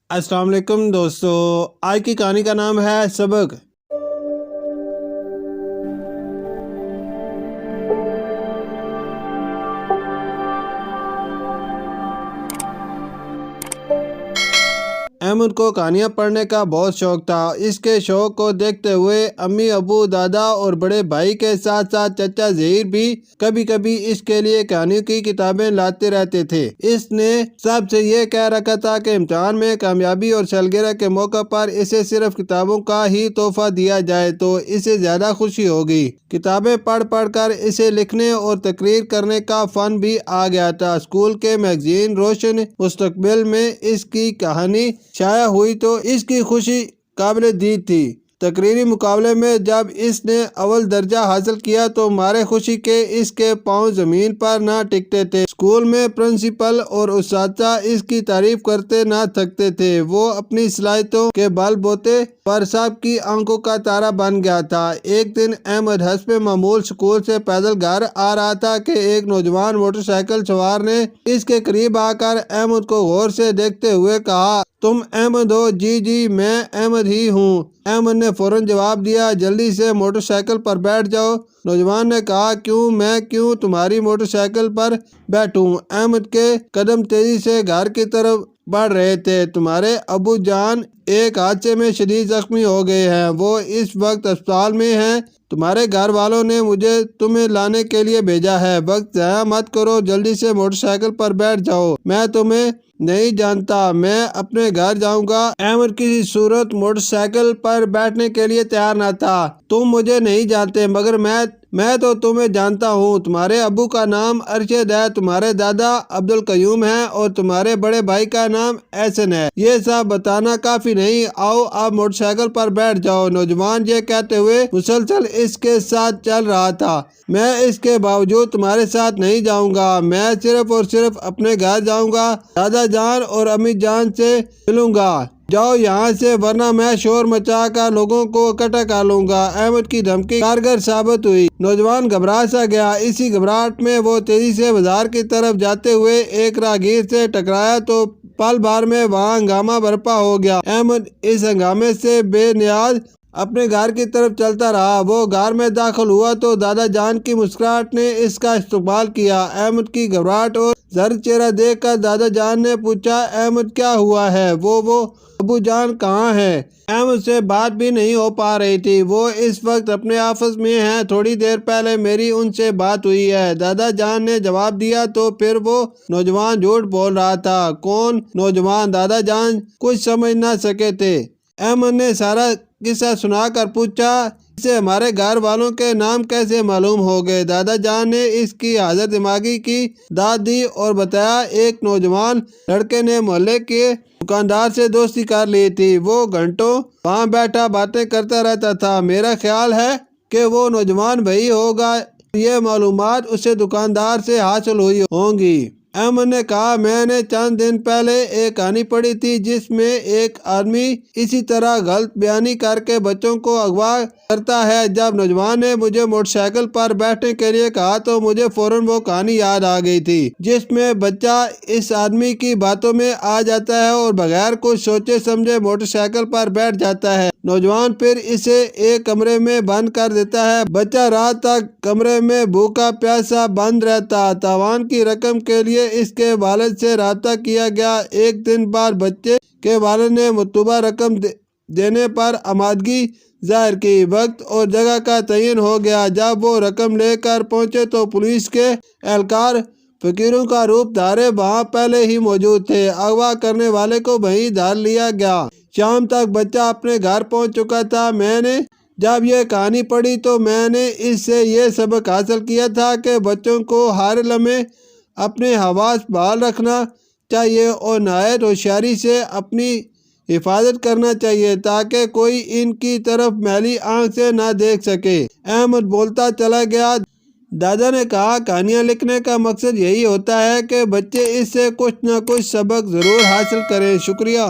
अस्सलाम वालेकुम दोस्तों, आज की कहानी का नाम है सबक। अहमद को कहानियाँ पढ़ने का बहुत शौक था। इसके शौक को देखते हुए अम्मी, अबू, दादा और बड़े भाई के साथ साथ चचा ज़हीर भी कभी कभी इसके लिए कहानियों की किताबें लाते रहते थे। इसने सबसे ये कह रखा था कि इम्तिहान में कामयाबी और सालगिरह के मौके पर इसे सिर्फ किताबों का ही तोहफा दिया जाए तो इसे ज़्यादा खुशी होगी। किताबें पढ़ पढ़ कर इसे लिखने और तकरीर करने का फन भी आ गया था। स्कूल के मैगजीन रोशन मुस्तकबिल में इसकी कहानी शाया हुई तो इसकी खुशी काबिल दी थी। तकरीरी मुकाबले में जब इसने अव्वल दर्जा हासिल किया तो मारे खुशी के इसके पांव जमीन पर ना टिकते थे। स्कूल में प्रिंसिपल और उस्ताद इसकी तारीफ करते ना थकते थे। वो अपनी सलाहियतों के बल बोते पर सबकी आंखों का तारा बन गया था। एक दिन अहमद हस्बे मामूल स्कूल से पैदल घर आ रहा था कि एक नौजवान मोटरसाइकिल सवार ने इसके करीब आकर अहमद को गौर से देखते हुए कहा, तुम अहमद हो? जी जी, मैं अहमद ही हूँ। अहमद ने फौरन जवाब दिया, जल्दी से मोटरसाइकिल पर बैठ जाओ। नौजवान ने कहा, क्यों? मैं क्यों तुम्हारी मोटरसाइकिल पर बैठूं? अहमद के कदम तेजी से घर की तरफ बढ़ रहे थे। तुम्हारे अबू जान एक हादसे में शदीद जख्मी हो गए हैं। वो इस वक्त अस्पताल में हैं। तुम्हारे घर वालों ने मुझे तुम्हें लाने के लिए भेजा है। वक्त ज़ाया मत करो, जल्दी से मोटरसाइकिल पर बैठ जाओ। मैं तुम्हें नहीं जानता, मैं अपने घर जाऊंगा। अहमद किसी सूरत मोटरसाइकिल पर बैठने के लिए तैयार न था। तुम मुझे नहीं जानते मगर मैं तो तुम्हें जानता हूँ। तुम्हारे अबू का नाम अरशद है, तुम्हारे दादा अब्दुल कयूम है और तुम्हारे बड़े भाई का नाम एहसन है। ये सब बताना काफी नहीं, आओ आप मोटरसाइकिल पर बैठ जाओ। नौजवान ये कहते हुए मुसलसल इसके साथ चल रहा था। मैं इसके बावजूद तुम्हारे साथ नहीं जाऊंगा। मैं सिर्फ और सिर्फ अपने घर जाऊंगा, दादा जान और अम्मी जान से मिलूंगा। जाओ यहाँ से वरना मैं शोर मचा कर लोगों को इकट्ठा कर लूंगा। अहमद की धमकी कारगर साबित हुई। नौजवान घबरा सा गया। इसी घबराहट में वो तेजी से बाजार की तरफ जाते हुए एक राहगीर से टकराया तो पल भर में वहाँ हंगामा बर्पा हो गया। अहमद इस हंगामे से बेनियाज अपने घर की तरफ चलता रहा। वो घर में दाखिल हुआ तो दादा जान की मुस्कुराहट ने इसका इस्तकबाल किया। अहमद की घबराहट और जर्द चेहरा देखकर दादा जान ने पूछा, अहमद क्या हुआ है? वो अबू जान कहाँ है? अहमद से बात भी नहीं हो पा रही थी। वो इस वक्त अपने ऑफिस में हैं। थोड़ी देर पहले मेरी उनसे बात हुई है, दादा जान ने जवाब दिया। तो फिर वो नौजवान झूठ बोल रहा था। कौन नौजवान? दादा जान कुछ समझ ना सके थे। अहमद ने सारा किस्सा सुनाकर पूछा, इसे हमारे घर वालों के नाम कैसे मालूम हो गए? दादा जान ने इसकी हाजिर दिमागी की दाद दी और बताया, एक नौजवान लड़के ने मोहल्ले के दुकानदार से दोस्ती कर ली थी। वो घंटों वहाँ बैठा बातें करता रहता था। मेरा ख्याल है कि वो नौजवान वही होगा। ये मालूमात उसे दुकानदार से हासिल हुई होंगी। अहमद ने कहा, मैंने चंद दिन पहले एक कहानी पढ़ी थी जिसमें एक आदमी इसी तरह गलत बयानी करके बच्चों को अगवा करता है। जब नौजवान ने मुझे मोटरसाइकिल पर बैठने के लिए कहा तो मुझे फौरन वो कहानी याद आ गई थी जिसमें बच्चा इस आदमी की बातों में आ जाता है और बगैर कुछ सोचे समझे मोटरसाइकिल पर बैठ जाता है। नौजवान फिर इसे एक कमरे में बंद कर देता है। बच्चा रात तक कमरे में भूखा प्यासा बंद रहता। तावान की रकम के लिए इसके वालिद से राब्ता किया गया। एक दिन बाद बच्चे के वालिद ने मुतलूबा रकम देने पर आमादगी जाहिर की। वक्त और जगह का तयन हो गया। जब वो रकम लेकर पहुंचे तो पुलिस के एहलकार फकीरों का रूप धारे वहाँ पहले ही मौजूद थे। अगवा करने वाले को वहीं धार लिया गया। शाम तक बच्चा अपने घर पहुंच चुका था। मैंने जब यह कहानी पढ़ी तो मैंने इससे ये सबक हासिल किया था कि बच्चों को हर लम्हे अपने हवास बहाल रखना चाहिए और नहायत होशियारी से अपनी हिफाजत करना चाहिए ताकि कोई इनकी तरफ मैली आंख से ना देख सके। अहमद बोलता चला गया। दादा ने कहा, कहानियाँ लिखने का मकसद यही होता है कि बच्चे इससे कुछ न कुछ सबक ज़रूर हासिल करें। शुक्रिया।